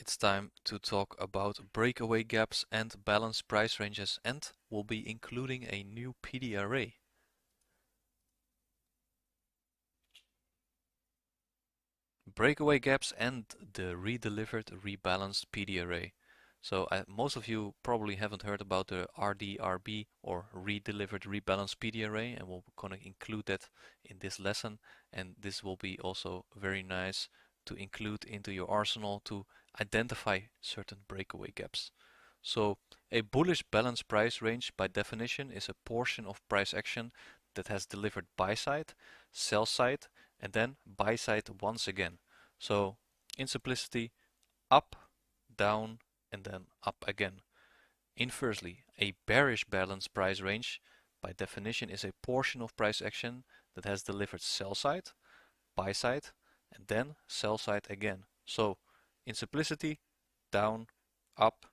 It's time to talk about breakaway gaps and balanced price ranges, and we'll be including a new PD array. Breakaway gaps and the redelivered rebalanced PD array. So most of you probably haven't heard about the RDRB or redelivered rebalanced PD array, and we're going to include that in this lesson. And this will be also very nice to include into your arsenal to identify certain breakaway gaps. So a bullish balanced price range by definition is a portion of price action that has delivered buy side, sell side, and then buy side once again. So in simplicity, up, down, and then up again. Inversely, a bearish balanced price range by definition is a portion of price action that has delivered sell side, buy side, and then sell side again. So in simplicity, down, up,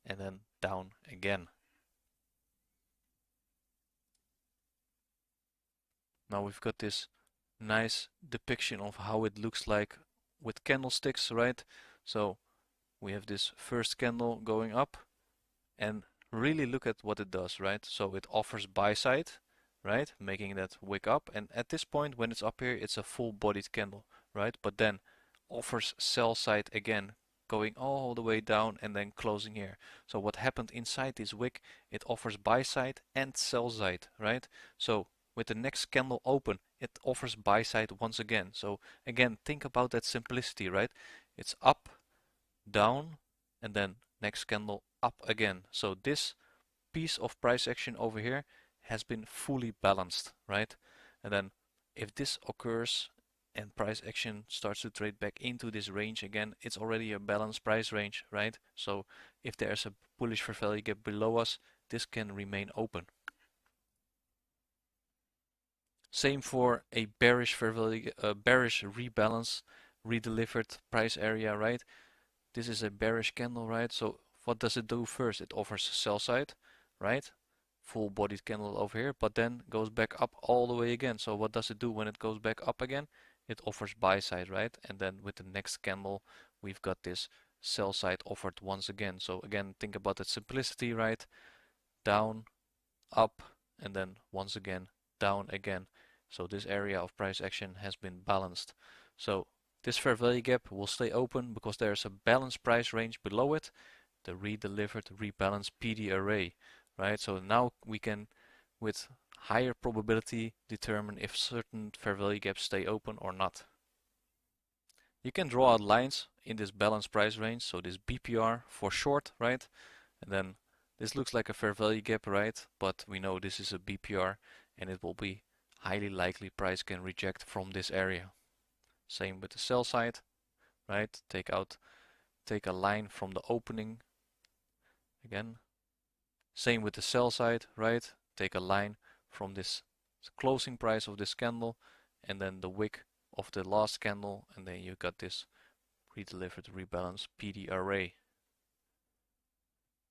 and then down again. Now we've got this nice depiction of how it looks like with candlesticks, right? So we have this first candle going up, and really look at what it does, right? So it offers buy side, right? Making that wick up, and at this point when it's up here, it's a full bodied candle, right? But then offers sell side again, going all the way down and then closing here. So what happened inside this wick, it offers buy side and sell side, right? So with the next candle open, it offers buy side once again. So again, think about that simplicity, right? It's up, down, and then next candle up again. So this piece of price action over here has been fully balanced, right? And then if this occurs and price action starts to trade back into this range again, it's already a balanced price range, right? So if there's a bullish fair value gap below us, this can remain open. Same for a bearish fair value, bearish rebalance, redelivered price area, right? This is a bearish candle, right? So what does it do first? It offers sell side, right? Full bodied candle over here, but then goes back up all the way again. So what does it do when it goes back up again? It offers buy side, right? And then with the next candle, we've got this sell side offered once again. So again, think about that simplicity, right? Down, up, and then once again, down again. So this area of price action has been balanced. So this fair value gap will stay open because there's a balanced price range below it, the redelivered rebalanced PD array, right? So now we can, with higher probability, determine if certain fair value gaps stay open or not. You can draw out lines in this balanced price range, so this BPR for short, right? And then this looks like a fair value gap, right? But we know this is a BPR and it will be highly likely price can reject from this area. Same with the sell side, right? Take a line from the opening again. Same with the sell side, right? Take a line from this closing price of this candle and then the wick of the last candle, and then you got this redelivered rebalance PD array.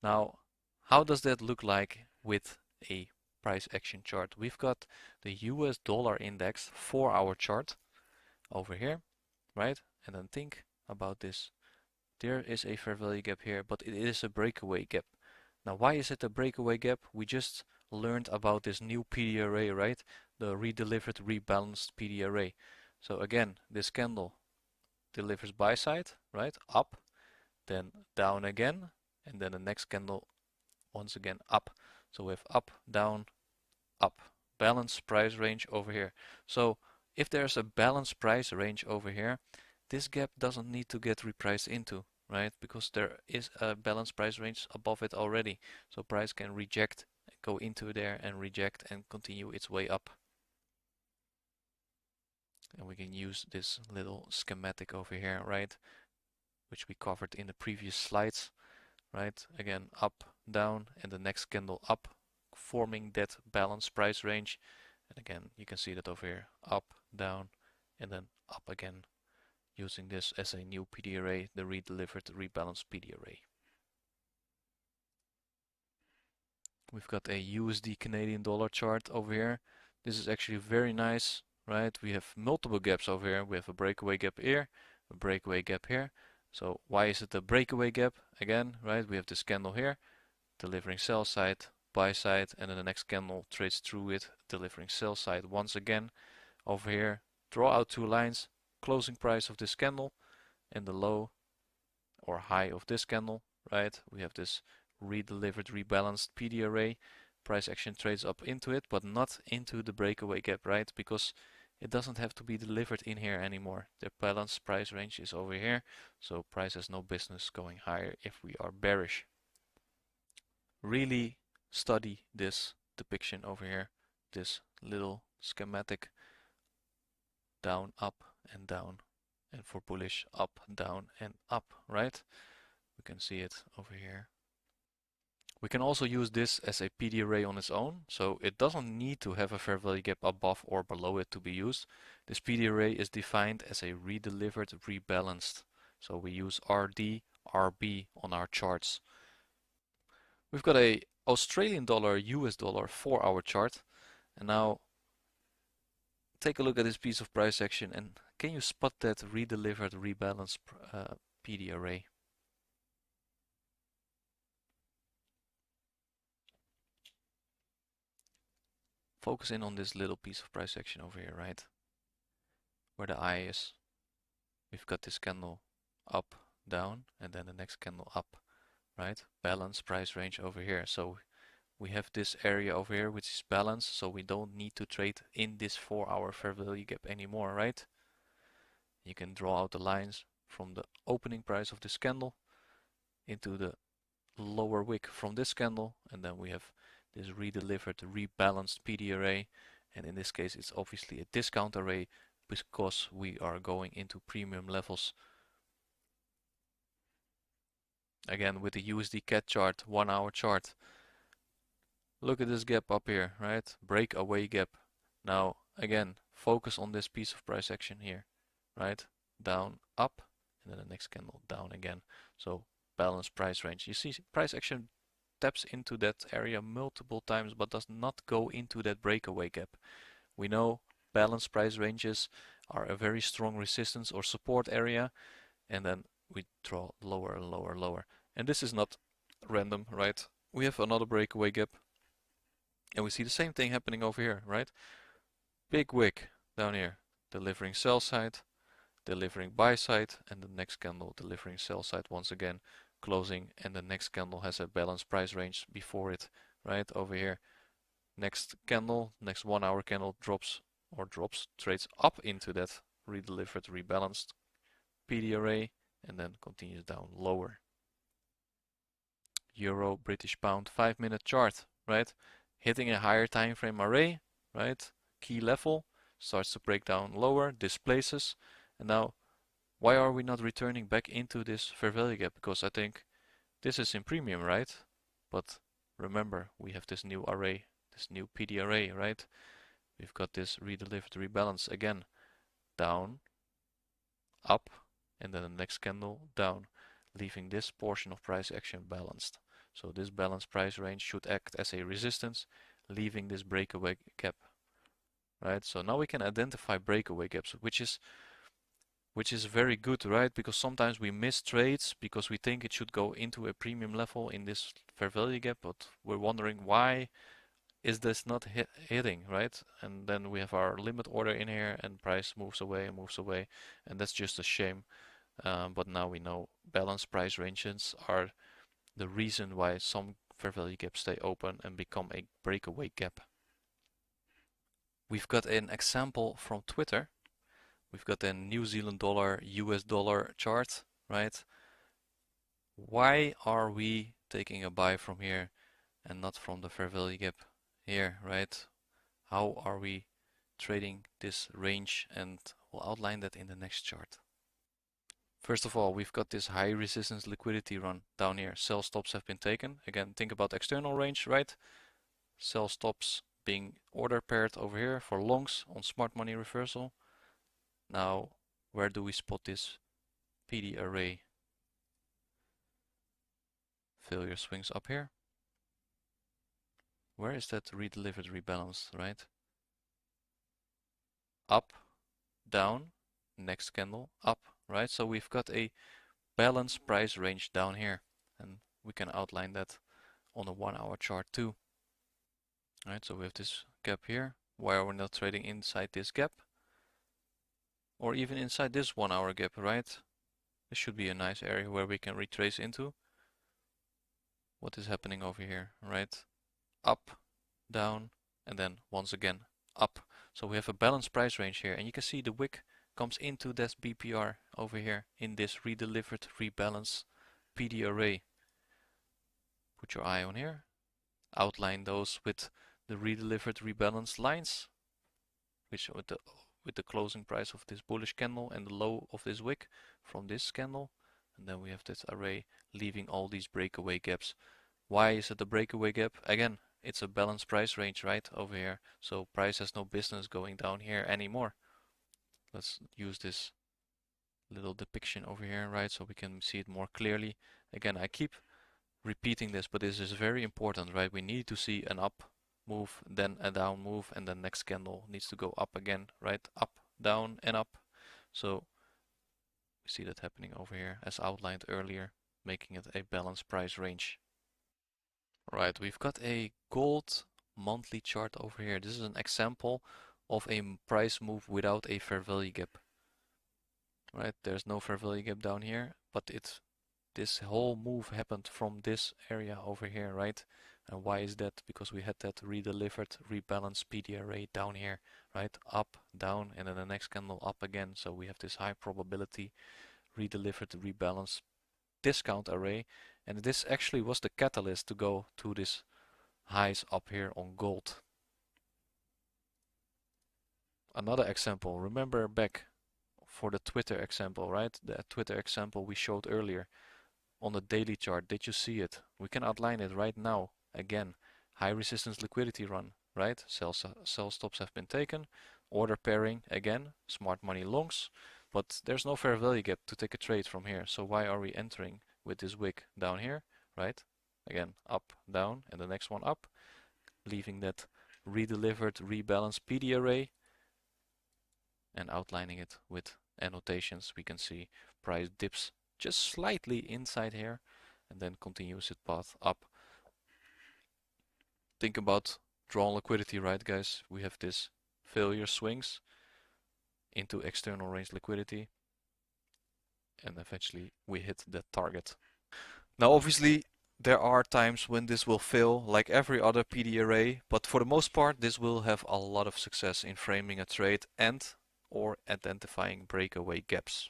Now, how does that look like with a price action chart? We've got the US dollar index 4-hour chart over here, right? And then think about this. There is a fair value gap here, but it is a breakaway gap. Now, why is it a breakaway gap? We just learned about this new PD array, right? The redelivered rebalanced PD array. So again, this candle delivers buy side, right? Up, then down again, and then the next candle once again up. So we have up, down, up. Balanced price range over here. So if there's a balanced price range over here, this gap doesn't need to get repriced into, right? Because there is a balanced price range above it already. So price can reject, go into there and reject and continue its way up. And we can use this little schematic over here, right? Which we covered in the previous slides, right? Again, up, down, and the next candle up, forming that balanced price range. And again, you can see that over here, up, down, and then up again, using this as a new PD array, the redelivered rebalanced PD array. We've got a USD Canadian dollar chart over here. This is actually very nice, right? We have multiple gaps over here. We have a breakaway gap here, a breakaway gap here, So why is it a breakaway gap? Again, right, we have this candle here, delivering sell side, buy side, and then the next candle trades through it, delivering sell side once again. Over here, draw out two lines, closing price of this candle and the low or high of this candle, right? We have this redelivered, rebalanced PD array. Price action trades up into it, but not into the breakaway gap, right? Because it doesn't have to be delivered in here anymore. The balanced price range is over here, so price has no business going higher if we are bearish. Really study this depiction over here, this little schematic down, up, and down. And for bullish, up, down, and up, right? We can see it over here. We can also use this as a PD array on its own, so it doesn't need to have a fair value gap above or below it to be used. This PD array is defined as a redelivered, rebalanced. So we use RD, RB on our charts. We've got a Australian dollar, US dollar 4-hour chart. And now take a look at this piece of price action, and can you spot that redelivered, rebalanced PD array? Focus in on this little piece of price action over here, right? Where the eye is. We've got this candle up, down, and then the next candle up, right? Balance price range over here. So we have this area over here which is balanced, so we don't need to trade in this 4-hour fair value gap anymore, right? You can draw out the lines from the opening price of this candle into the lower wick from this candle, and then we have this redelivered, rebalanced PD array, and in this case it's obviously a discount array because we are going into premium levels. Again, with the USD CAD chart, 1-hour chart, look at this gap up here, right? Breakaway gap. Now again, focus on this piece of price action here, right? Down, up, and then the next candle down again. So balanced price range. You see price action taps into that area multiple times but does not go into that breakaway gap. We know balanced price ranges are a very strong resistance or support area, and then we draw lower and lower and lower. And this is not random, right? We have another breakaway gap and we see the same thing happening over here, right? Big wick down here, delivering sell side, delivering buy side, and the next candle delivering sell side once again, closing, and the next candle has a balanced price range before it, right over here. Next candle, next 1-hour candle drops, trades up into that redelivered, rebalanced PD array, and then continues down lower. Euro, British pound, 5-minute chart, right? Hitting a higher time frame array, right? Key level, starts to break down lower, displaces, and now why are we not returning back into this fair value gap? Because I think this is in premium, right? But remember, we have this new array, this new PD array, right? We've got this redelivered, rebalance again, down, up, and then the next candle down, leaving this portion of price action balanced. So this balanced price range should act as a resistance, leaving this breakaway gap, right? So now we can identify breakaway gaps, which is very good, right? Because sometimes we miss trades because we think it should go into a premium level in this fair value gap, but we're wondering why is this not hitting, right? And then we have our limit order in here and price moves away and moves away, and that's just a shame. But now we know balanced price ranges are the reason why some fair value gaps stay open and become a breakaway gap. We've got an example from Twitter. We've got a New Zealand dollar, US dollar chart, right? Why are we taking a buy from here and not from the fair value gap here, right? How are we trading this range? And we'll outline that in the next chart. First of all, we've got this high resistance liquidity run down here. Sell stops have been taken. Again, think about external range, right? Sell stops being order paired over here for longs on smart money reversal. Now, where do we spot this PD array? Failure swings up here. Where is that redelivered, rebalanced, right? Up, down, next candle, up, right? So we've got a balance price range down here, and we can outline that on a 1 hour chart too. Alright, so we have this gap here. Why are we not trading inside this gap? Or even inside this 1 hour gap, right? This should be a nice area where we can retrace into. What is happening over here, right? Up, down, and then once again up. So we have a balanced price range here, and you can see the wick comes into this BPR over here in this redelivered rebalance PD array. Put your eye on here. Outline those with the redelivered rebalance lines, which with the closing price of this bullish candle and the low of this wick from this candle. And then we have this array leaving all these breakaway gaps. Why is it a breakaway gap? Again, it's a balanced price range right over here. So price has no business going down here anymore. Let's use this little depiction over here, right? So we can see it more clearly. Again, I keep repeating this, but this is very important, right? We need to see an up move, then a down move, and the next candle needs to go up again, right? Up, down, and up. So we see that happening over here as outlined earlier, making it a balanced price range. Right, we've got a gold monthly chart over here. This is an example of a price move without a fair value gap. Right, there's no fair value gap down here, but this whole move happened from this area over here, right? And why is that? Because we had that redelivered rebalance PD array down here, right? Up, down, and then the next candle up again. So we have this high probability redelivered rebalance discount array, and this actually was the catalyst to go to this highs up here on gold. Another example, remember back for the Twitter example, right? The Twitter example we showed earlier on the daily chart. Did you see it? We can outline it right now. Again, high resistance liquidity run, right? Sell stops have been taken. Order pairing, again, smart money longs. But there's no fair value gap to take a trade from here. So why are we entering with this wick down here, right? Again, up, down, and the next one up. Leaving that redelivered rebalance PD array and outlining it with annotations. We can see price dips just slightly inside here and then continues its path up. Think about drawn liquidity, right guys? We have this failure swings into external range liquidity and eventually we hit that target. Now obviously there are times when this will fail like every other PD array, but for the most part this will have a lot of success in framing a trade and or identifying breakaway gaps.